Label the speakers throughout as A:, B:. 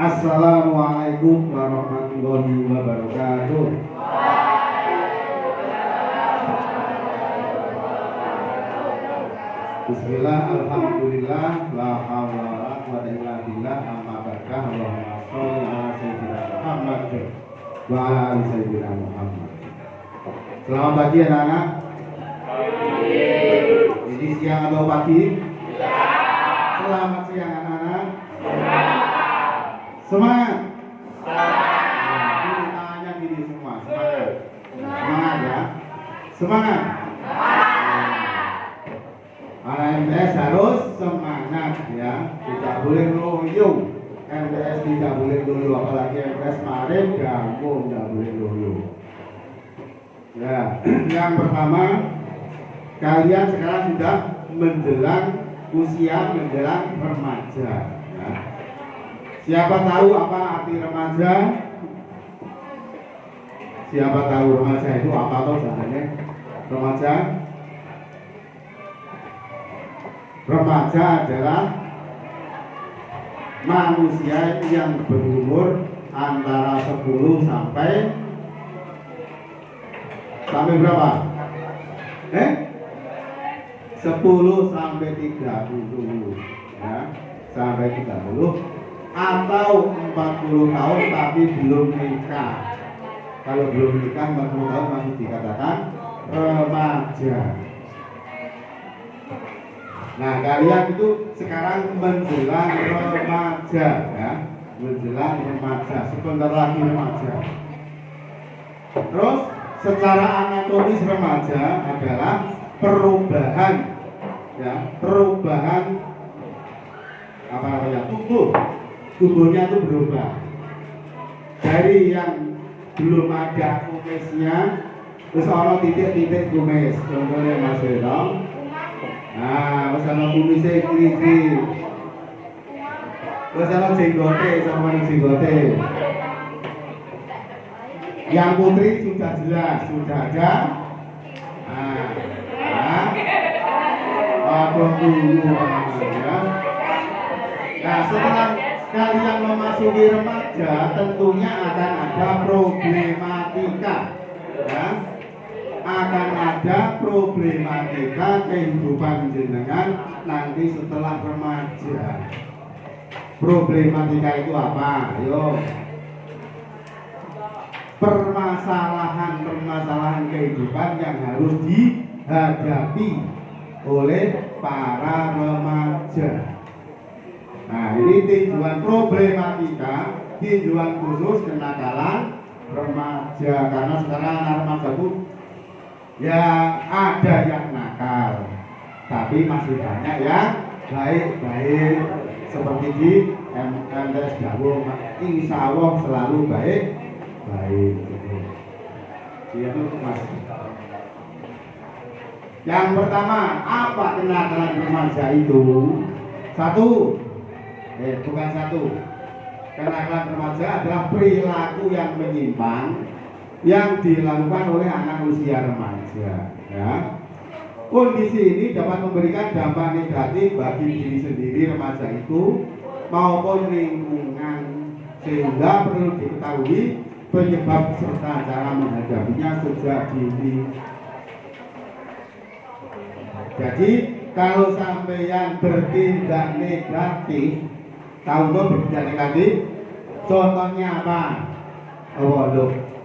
A: Assalamualaikum warahmatullahi wabarakatuh. Bismillah, alhamdulillah, la haula wala quwwata illa billah, amma ba'du. Allahumma sholli ala sayyidina Muhammad wa ala ali sayyidina Muhammad. Selamat pagi anak-anak. Ini siang atau pagi? Selamat siang anak-anak. Semangat. Nah, ini tangannya gini semua. Semangat. Semangat ya. Semangat. Anak MTS harus semangat ya. Tidak boleh loyo. MTS tidak boleh loyo. Apalagi MTS kemarin kamu tidak boleh loyo. Ya. Yang pertama, kalian sekarang sudah menjelang usia menjelang remaja. Ya. Siapa tahu apa arti remaja? Siapa tahu remaja itu apa atau sebenarnya? Remaja adalah manusia yang berumur antara 10 sampai berapa? 10 sampai 30 ya, sampai 30 atau 40 tahun tapi belum nikah. Kalau belum nikah 40 tahun masih dikatakan remaja. Nah, kalian itu sekarang menjelang remaja ya, menjelang remaja, sebentar lagi remaja. Terus secara anatomis remaja adalah perubahan ya, perubahan apa namanya, tubuhnya itu berubah dari yang belum ada kumisnya terus ada titik-titik kumis, contohnya Mas Beno. Nah, terus ada kumisnya kiri-kiri, terus ada jenggote, sama jenggote. Yang putri sudah jelas, sudah ada. Nah, setelah kalian memasuki remaja, tentunya akan ada problematika, ya. Akan ada problematika kehidupan jenengan nanti setelah remaja. Problematika itu apa? Ayo. Permasalahan kehidupan yang harus dihadapi oleh para remaja. Nah, ini tinjauan problematika, tinjauan khusus kenakalan remaja, karena sekarang anak remaja itu ya ada yang nakal, tapi masih banyak yang baik-baik seperti di MTS Jawa. Insya Allah selalu baik-baik. Itu Mas. Yang pertama, apa kenakalan remaja itu? Bukan satu. Kenakalan remaja adalah perilaku yang menyimpang yang dilakukan oleh anak usia remaja. Ya. Kondisi ini dapat memberikan dampak negatif bagi diri sendiri remaja itu maupun lingkungan, sehingga perlu diketahui penyebab serta cara menghadapinya sejak dini. Jadi kalau sampeyan bertindak negatif, tahu dong bertindak negatif? Contohnya apa?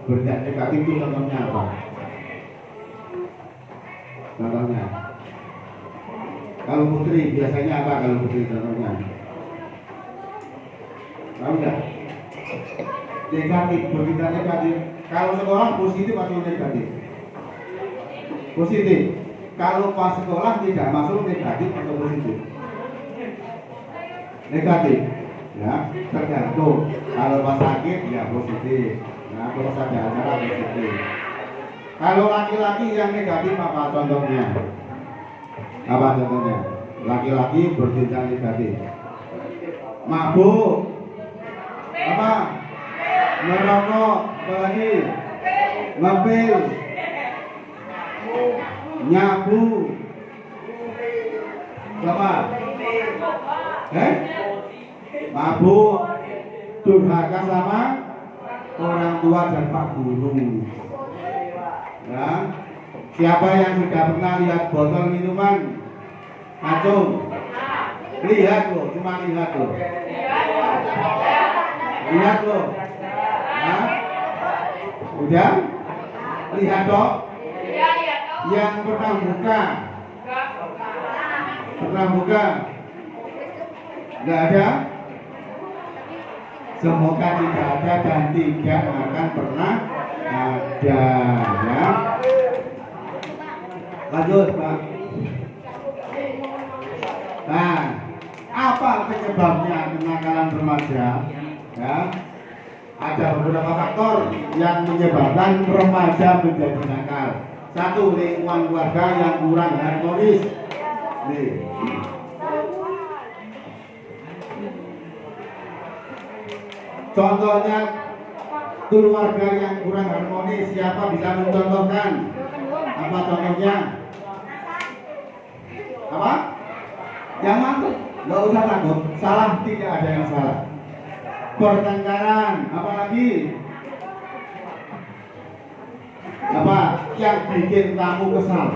A: Bertindak negatif itu contohnya apa? Contohnya, kalau putri biasanya apa? Kalau putri contohnya, tahu nggak? Negatif, bertindak negatif. Kalau sekolah positif atau negatif? Positif. Kalau pas sekolah tidak masuk negatif atau positif? Negatif. Ya, tergantung. Kalau pas sakit ya positif. Nah, kalau ada acara positif. Kalau laki-laki yang negatif apa contohnya? Apa contohnya? Laki-laki bertindak negatif. Mabuk. Apa? Merokok. Apalagi? Ngepil. Nyabu. Apa? Mabuk. durhaka sama orang tua dan pak guru. Ya. Siapa yang sudah pernah lihat botol minuman acung? Lihat loh, cuma lihat loh. Lihat loh. Nah, udah? Lihat dong. Yang pernah buka? Pernah buka? Enggak ada? Semoga tidak ada dan tidak akan pernah ada, ya. Lanjut, Pak. Nah, apa penyebabnya kenakalan remaja? Ya, ada beberapa faktor yang menyebabkan remaja menjadi nakal. Satu, lingkungan keluarga yang kurang harmonis. Nih. Contohnya keluarga yang kurang harmonis, siapa bisa mencontohkan? Apa contohnya? Apa? Jangan tuh, nggak usah takut. Salah, tidak ada yang salah. Pertengkaran, apalagi? Apa yang bikin kamu kesal?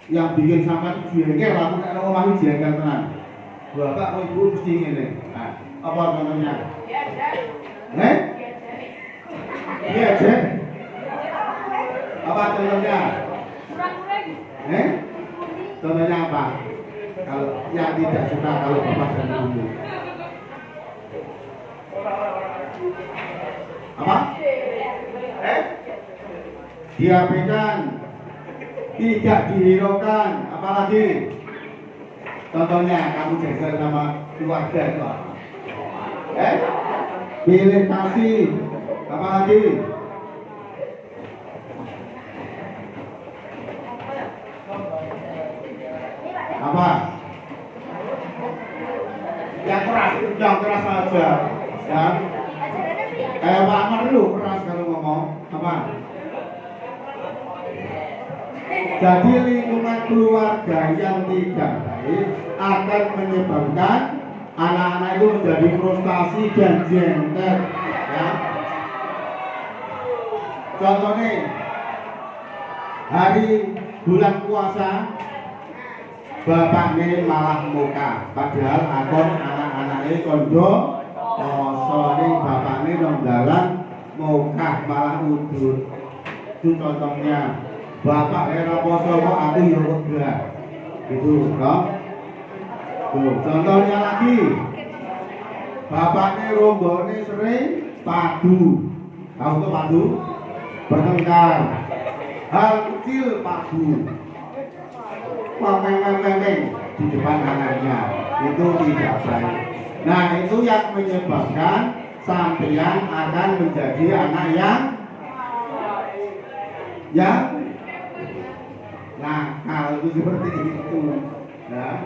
A: Yang bikin sampai jengkel, aku nek omah jengkel tenan. Bapak mau ibu mesti ngene. Nah, apa contohnya? Iya, Jen. Apa contohnya? Contohnya apa? Kalau yang tidak suka kalau bapak dan ibu. Apa? Diabaikan, tidak dihiraukan, apalagi? Contohnya kamu jaga sama keluarga itu apa? Pilih kasih, apalagi? Apa? Yang keras saja, ya. Kayak Pak Amar dulu keras kalau ngomong, apa? Jadi lingkungan keluarga yang tidak baik akan menyebabkan anak-anak itu menjadi frustasi dan jengkel, ya. Contohnya hari bulan puasa bapak ini malah muka, padahal akon anak-anaknya kondo poso ini bapak ini nonggalan muka malah udut. Itu contohnya. Bapak era poso kok aku ya enggak. Gitu, toh. Tuh, contohnya lagi. Bapaknya rombone sering padu. Tahu tuh padu? Bertengkar. Hal kecil padu. Meng di depan anaknya. Itu tidak baik. Nah, itu yang menyebabkan sampeyan akan menjadi anak yang nakal itu seperti itu, ya.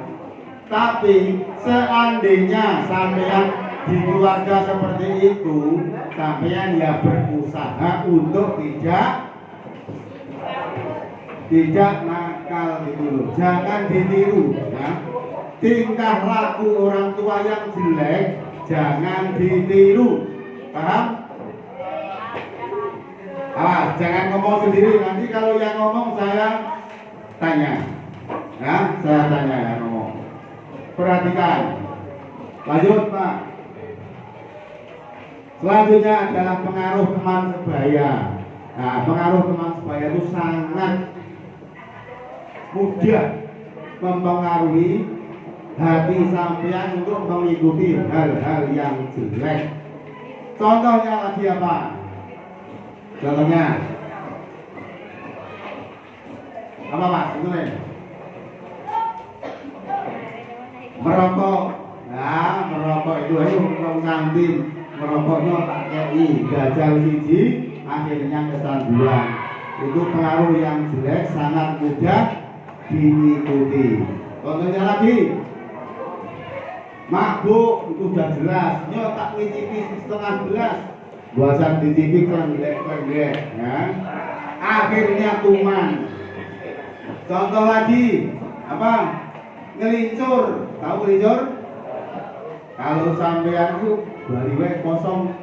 A: Tapi seandainya sampean di keluarga seperti itu, sampean ya berusaha untuk tidak nakal gitu loh. Jangan ditiru, ya. Tingkah laku orang tua yang jelek jangan ditiru, paham? Jangan ngomong sendiri, nanti kalau yang ngomong saya tanya, ya, saya tanya yang ngomong. Perhatikan, lanjut Pak. Selanjutnya adalah pengaruh teman sebaya. Nah, pengaruh teman sebaya itu sangat mudah mempengaruhi hati sampean untuk mengikuti hal-hal yang jelek. Contohnya lagi apa? Contohnya apa Mas? Itu merokok. Nah, merokok itu kantin, merokoknya tak kei, gajal siji, akhirnya kecanduan. Itu pengaruh yang jelek, sangat mudah diikuti. Contohnya lagi, mabuk itu sudah jelas. Nyo tak ngicipi setengah gelas, buasan dicipi klendek-klendek, ya. Akhirnya kuman. Contoh lagi apa? Ngelincur, tahu ngelincur? Kalau sampean itu bari wae kosong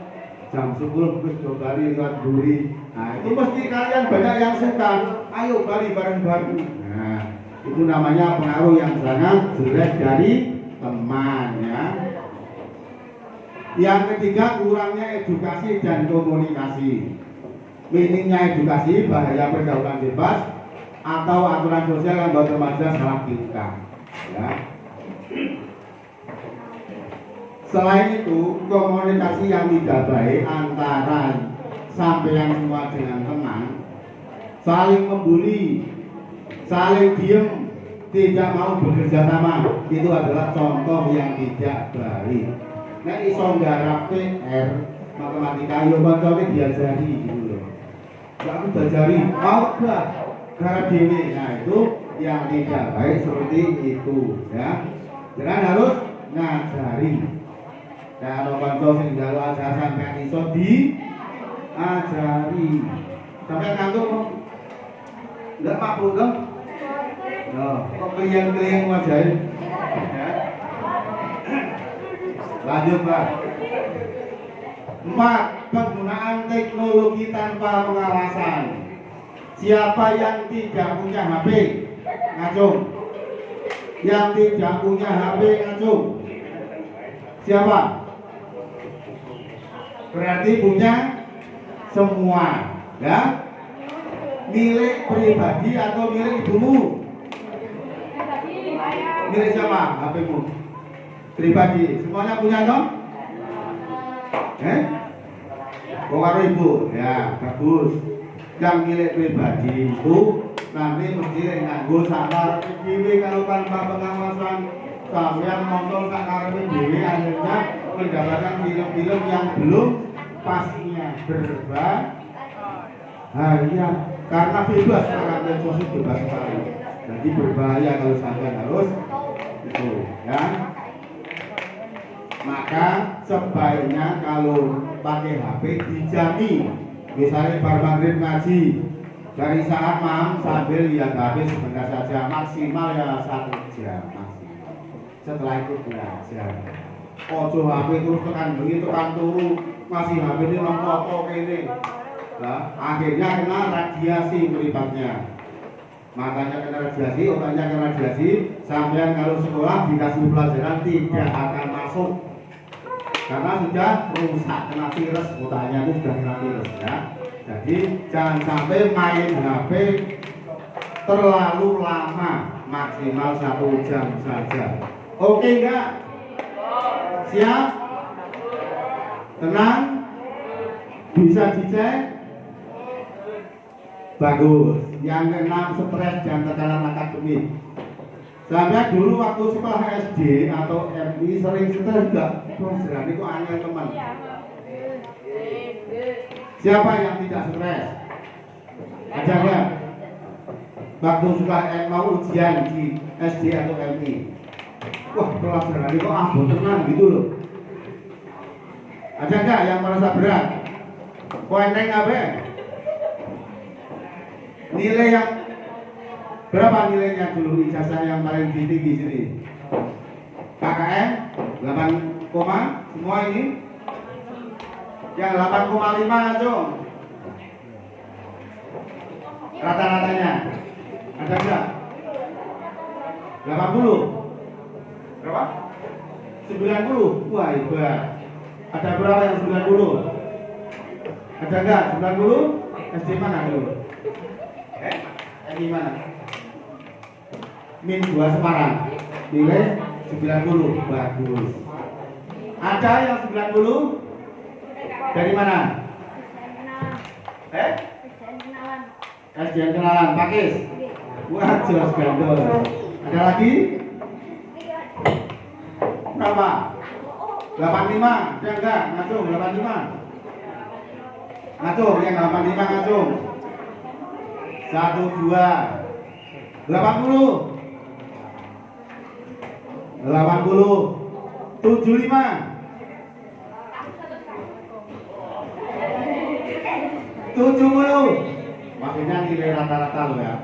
A: jam 10 wis do bari liwat buri. Nah, itu mesti kalian banyak yang suka. Ayo bari bareng-bareng. Nah, itu namanya pengaruh yang sangat jelek dari teman ya. Yang ketiga, kurangnya edukasi dan komunikasi. Minimnya edukasi, bahaya pergaulan bebas atau aturan sosial yang membuat remaja salah tingkah ya. Selain itu, komunikasi yang tidak baik antara sampeyan semua dengan teman, saling membuli, saling diem, tidak mau bekerja sama, itu adalah contoh yang tidak baik. Nek iso nggarap PR matematika yo koncone diajari gitu loh. Aku diajari, mau gak? Garap dhewe. Nah, itu yang tidak baik seperti itu ya. Jangan harus ngajari. Kalau kanca sing gawe ajaran sampeyan iso diajari. Sampai ngantuk enggak mabuk dong? Loh, kok klien-klien wajahe? Ya. Lanjut, Pak. 4. Penggunaan teknologi tanpa pengawasan. Siapa yang tidak punya HP? Ngacung. Yang tidak punya HP ngacung. Siapa? Berarti punya semua, ya? Milik pribadi atau milik ibumu? Milik siapa? HP-mu? Pribadi. Semuanya punya dong? Oh, karo ibu. Ya, bagus. Yang milik pribadi itu nanti mesti nganggo sakar dhewe kalau tanpa pengawasan. Sampeyan nonton sakar dhewe akhirnya mendapatkan film-film yang belum pastinya berbahaya karena bebas karena medsos bebas sekali. Jadi berbahaya kalau sampeyan harus itu ya. Maka sebaiknya kalau pakai HP dijamin. Misalnya bar maghrib ngaji dari saat malam sambil lihat HP sebentar saja, maksimal ya 1 jam maksimal. Setelah itu belajar. Ojo HP terus tekan bengi tekan turu masih HP ini nonton kene. Nah, akhirnya kena radiasi meribatnya. Matanya kena radiasi, otaknya kena radiasi, sampean kalau sekolah dikasih pelajaran tidak akan masuk. Karena sudah rusak, kena virus, otaknya itu sudah kena virus ya. Jadi jangan sampai main HP terlalu lama, maksimal 1 jam saja. Oke enggak? Siap? Tenang? Bisa dicek? Bagus. Yang keenam, stres dan tekanan akademik. Sampai dulu waktu sekolah SD atau MI sering stres enggak? Pelajaran itu aneh teman. Siapa yang tidak stres? Ada enggak? Waktu sekolah mau ujian di SD atau MI. Wah, pelajaran itu abot tenang gitu loh. Ada enggak yang merasa berat? Kok enteng apa? Nilai yang berapa nilainya dulu ijazah yang paling tinggi sini? KKM 8, semua ini? Yang 8,5 Cung. Rata-ratanya ada enggak? 80? Berapa? 90? Wah hebat. Ada berapa yang 90? Ada enggak? 90? SD mana dulu? Di mana? Min 2 Semarang. Nilai 90. Bagus. Ada yang 90? Dari mana? SDN Kenalan. Pakis? Wah, jelas gandol. Ada lagi? Berapa? 85? Ada enggak? Ngacung 85? Ngacung, yang 85 ngacung. 1, 2 80 75 70 maksudnya nilai rata-rata loh ya.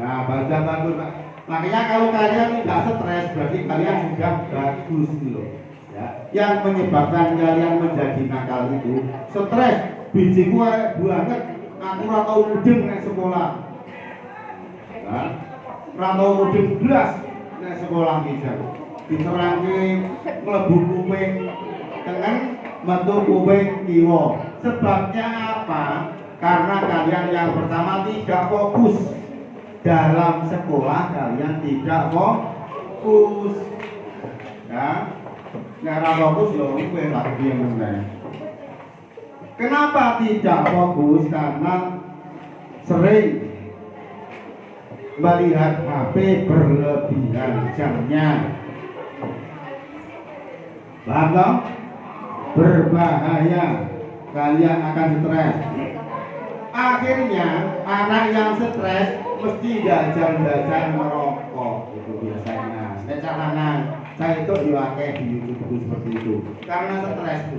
A: Nah, bagus Pak. Makanya kalau kalian tidak stres berarti kalian sudah bagus loh. ya, yang menyebabkan kalian menjadi nakal itu stres. Biji ku banget, aku ora tau mudeng nek sekolah. Ya, ora tau mudeng blas nek sekolah iki. Diterangke mlebu kuping tengen, metu kuping kiwa. Sebabnya apa? Karena kalian yang pertama tidak fokus dalam sekolah, kalian tidak fokus. Ya, nek fokus yo kowe lagi yang meneh. Kenapa tidak fokus? Karena sering melihat HP berlebihan jamnya. Paham dong? Berbahaya, kalian akan stres. Akhirnya anak yang stres mesti jajan-jajan merokok, itu biasanya. Saya itu diwakil di YouTube seperti itu karena stres itu.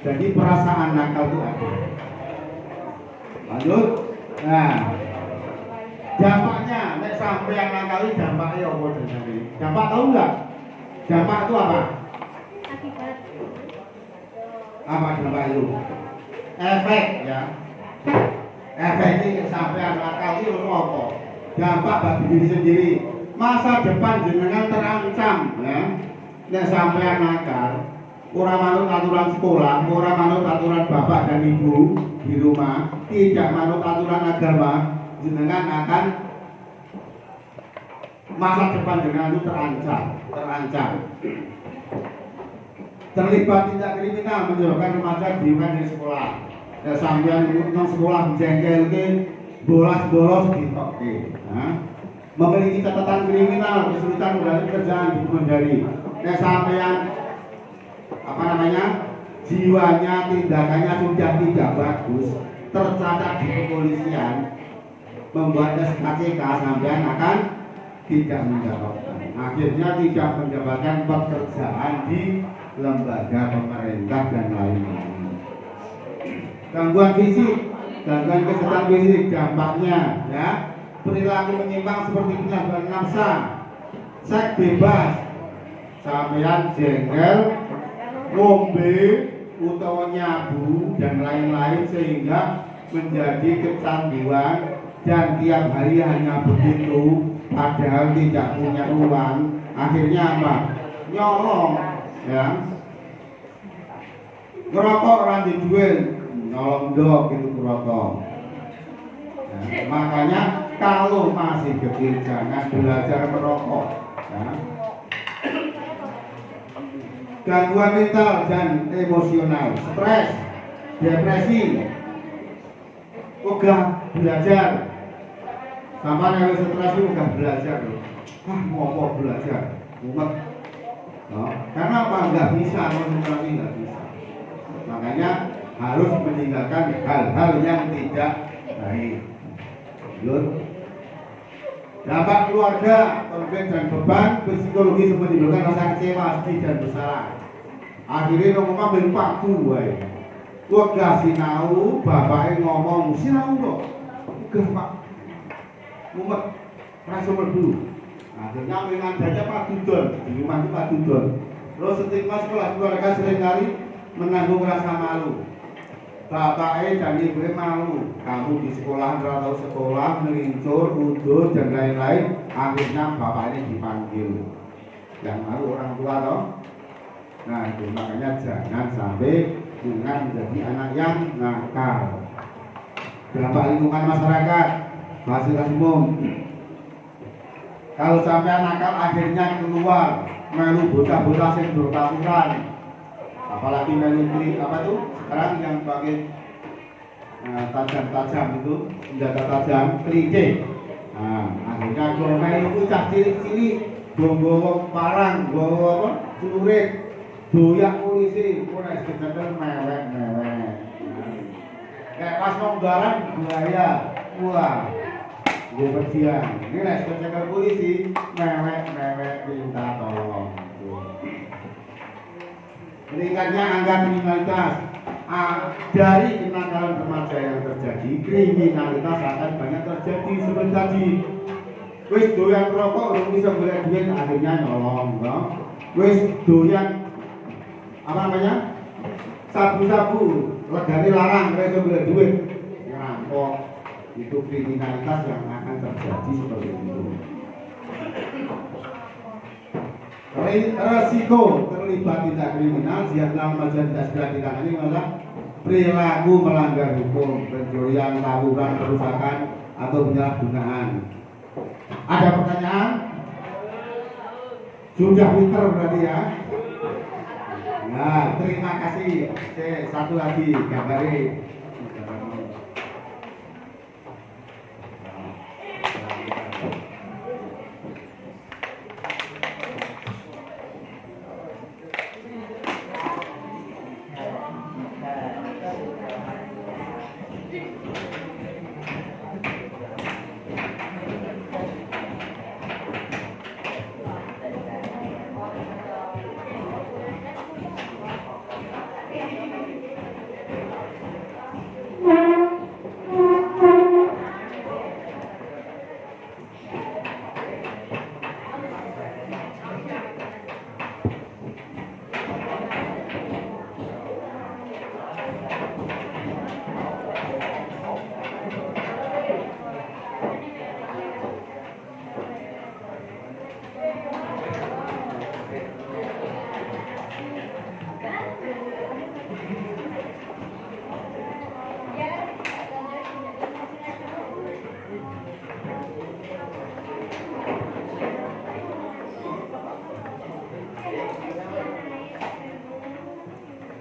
A: Jadi perasaan nakal itu ada. Lanjut. Nah, dampaknya, nek sampai yang nakal itu dampaknya apa dari? Dampak tahu nggak? Dampak itu apa?
B: Akibat.
A: Apa dampak itu? Efek ya. Efek ini sampai yang nakal itu apa? Dampak bagi diri sendiri. Masa depan jenengan terancam ya. Nek sampai yang nakal, orang manut aturan sekolah, orang manut aturan bapak dan ibu di rumah, tidak manut aturan agama, jenengan akan masa depan jenengan itu terancam. Terlibat tindak kriminal menyebabkan remaja diukan di sekolah. Dan sampean nang sekolah jengkelke, bolos ditokke. Memiliki catatan kriminal, kesulitan mendapat kerjaan dihindari. Nek sampean jiwanya, tindakannya sudah tidak bagus, tercatat di kepolisian, membuat SKCK, sampean akan tidak mendapatkan. Akhirnya tidak mendapatkan pekerjaan di lembaga pemerintah dan lain-lain. Gangguan fisik, gangguan kesehatan fisik, dampaknya ya, perilaku menyimpang seperti penyalahgunaan nafsa, seks bebas, sampean jengkel, ngombe utawa nyabu dan lain-lain sehingga menjadi kecanduan dan tiap hari hanya begitu padahal tidak punya uang. Akhirnya apa? Nyolong ya. Ngerokok ora dijual, nyolong dok itu ngerokok. Ya, makanya kalau masih kecil jangan belajar merokok ya. Gangguan mental dan emosional, stres, depresi, ogah belajar. Sampai yang stres itu ogah belajar. Mau belajar, mumet. Karena apa? Nggak bisa, konsentrasi nggak bisa. Makanya harus meninggalkan hal-hal yang tidak baik. Dampak keluarga, konflik dan beban psikologi menimbulkan rasa kecewa, sedih dan bersalah. Akhirnya ngomong berpaku wae. Wegah sinau, bapake ngomong sinau kok. Wegah Pak. Mumet rasa mlebu. Akhirnya mengandanya Pak Dudon, di rumah itu Pak Dudon. Terus stigma sekolah keluarga seringkali menanggung rasa malu. Bapaknya dan ibunya malu, kamu di sekolah atau sekolah melincur, udur dan lain-lain. Akhirnya bapaknya dipanggil. Yang malu orang tua toh. Nah itu makanya jangan sampai dengan menjadi anak yang nakal. Dampak lingkungan masyarakat, fasilitas umum. Kalau sampai nakal akhirnya keluar melu bocah-bocah yang bertawuran. Apalagi melu apa tuh? Sekarang yang pakai tajam-tajam itu, senjata tajam, kelinci. Nah, akhirnya kalau itu cah cilik-cilik, bawa parang, bawa apa? Celurit, doyak polisi, mulai sekedar mewek-mewek. Kayak pas nonggaran buaya, wah, gue bersihan. Ini lah sekedar polisi, mewek-mewek minta tolong. Meningkatnya angka kriminalitas. Dari kenakalan remaja yang terjadi, kriminalitas akan banyak terjadi seperti tadi. Wis doyan rokok, orang bisa golek duit, akhirnya nyolong, no? Wis doyan apa namanya? Sabu-sabu, regane larang, ora iso golek duit. Ngerampok. Itu kriminalitas yang akan terjadi seperti itu. Resiko terlibat tindak kriminal yang dalam majalah tidak segera ditangani malah perilaku melanggar hukum, pencurian, tawuran, perusakan atau penyalahgunaan. Ada pertanyaan? Sudah pinter berarti ya. Nah, terima kasih. Oke, satu lagi gambari.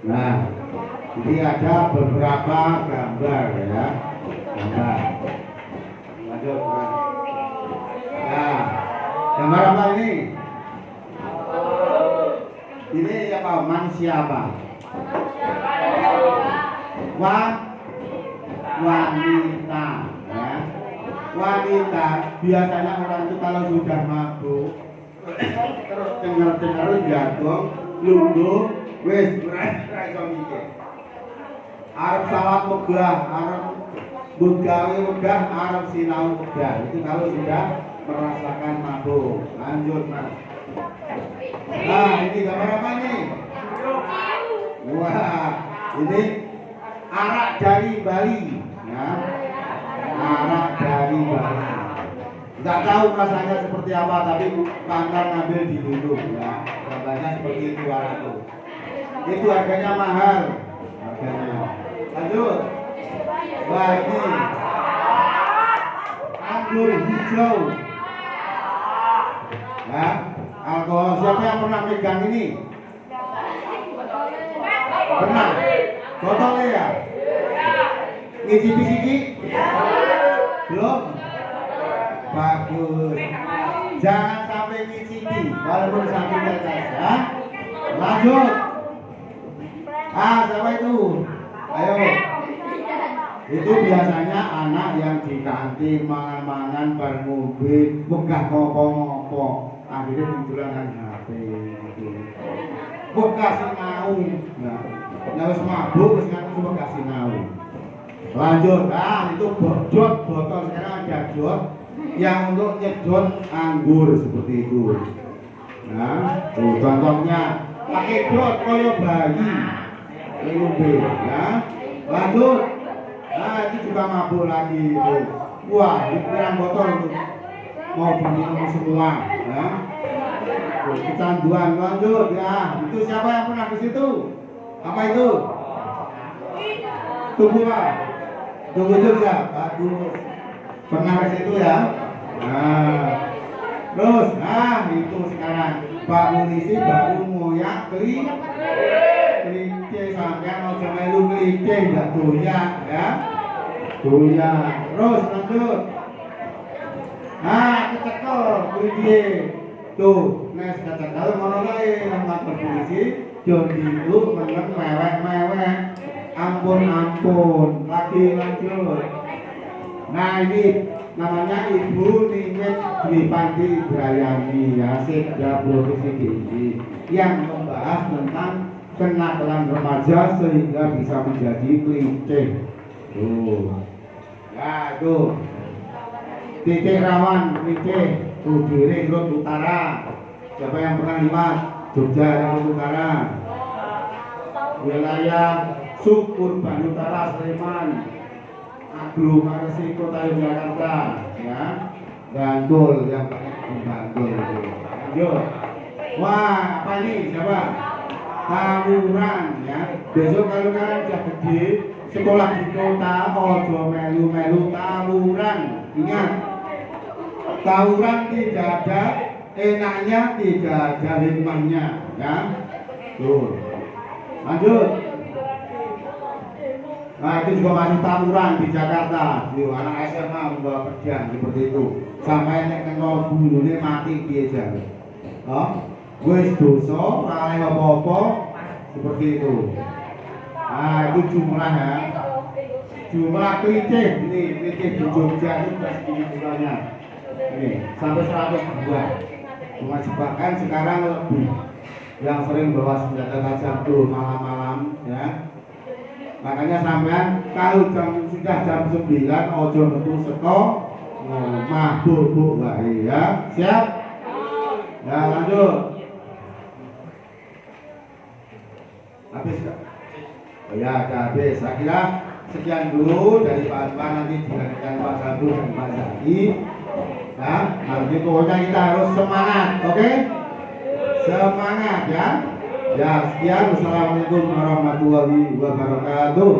A: Nah, ini ada beberapa gambar ya. Gambar. Lanjut. Nah, gambar apa ini? Ini apa? Manusia apa? Wanita. Ya. Wanita biasanya orang itu kalau sudah mabuk terus dengar jatuh, lungguh. Wes, ora iso mikir. Arep salat megah, arep bugawe megah, arep sinau megah. Itu kalau sudah merasakan mabuk. Lanjut, Mas. Nah, ini gambar apa nih? Wah, ini arak dari Bali. Ya. Arak dari Bali. Enggak tahu rasanya seperti apa, tapi pangkat ngambil di dulu ya. Gambarnya seperti itu warna. Itu harganya mahal. Harganya. Lanjut. Wah, ini anggur hijau. Ya, alkohol. Siapa yang pernah megang ini? Pernah? Botolnya ya? Ngicipi-cipi? Belum? Bagus. Jangan sampai ngicipi, walaupun sampai tetes. Ya? Lanjut. Siapa itu? Ayo. Itu biasanya anak yang di kantin mangan-mangan bermobil, megah ngopo-ngopo. Akhirnya munculan HP gitu. Megah sinau. Nah, wis mabuk wis ngaku megah sinau. Lanjut. Itu botol sekarang ada jok yang untuk nyedot anggur seperti itu. Nah, tuh contohnya pakai jok koyo bayi. Ngombe ya. Lanjut. Nah, itu juga mabuk lagi itu. Wah, dikirang botol itu mau diminum semua ya. Kecanduan. Lanjut ya. Itu siapa yang pernah ke situ? Apa itu? Tunggu Pak. Tunggu juga. Bagus. Pernah ke situ ya? Nah. Terus, itu sekarang Pak Polisi baru ngoyak kelinci sampean aja melu kelinci ndak doyak ya. Doyak. Terus lanjut. Kecekel kelinci. Tuh, nes kecekel ngono kae nang kantor polisi, jon itu meneng mewek-mewek. Ampun, lagi lanjut. Nah, ini namanya Ibu Nimet Dwi Panti Ibrayani ya, Sekda Provinsi DIY yang membahas tentang kenakalan remaja sehingga bisa menjadi kelinci. Ya tuh titik rawan kelinci Udiri Rut Utara. Siapa yang pernah lihat Jogja Rut Utara? wilayah Sukur Bandutara Sleman, aglomerasi Kota Yogyakarta, ya, Bantul yang pakai Bantul itu. Lanjut. Wah, apa ini? Siapa? Tawuran, ya. Besok kalau kalian sudah gede, sekolah di kota, ojo melu-melu tawuran. Ingat, tawuran tidak ada enaknya, tidak ada hikmahnya, ya. Tuh. Lanjut. Nah, itu juga masih tawuran di Jakarta. Di anak SMA membawa pedang seperti itu. Sampai nek kena bulune mati piye jan. Oh, wis dosa, ora oleh apa-apa seperti itu. Nah, itu jumlah ya. Jumlah kelinci ini kelinci di Jogja itu sudah segini jumlahnya. Ini sampai 102. Cuma bahkan sekarang lebih. Yang sering bawa senjata tajam tuh malam-malam, ya. Makanya sampean kalau sudah jam 9 ojo metu seko mabuk wae ya. Siap? Ya, lanjut. Habis enggak? Oh ya, sudah habis. Saya kira sekian dulu dari Pak nanti dilanjutkan Pak Sabtu dan Pak Zaki. Ya, nanti pokoknya kita harus semangat, oke? Semangat ya. Ya, sekian. Wassalamualaikum warahmatullahi wabarakatuh.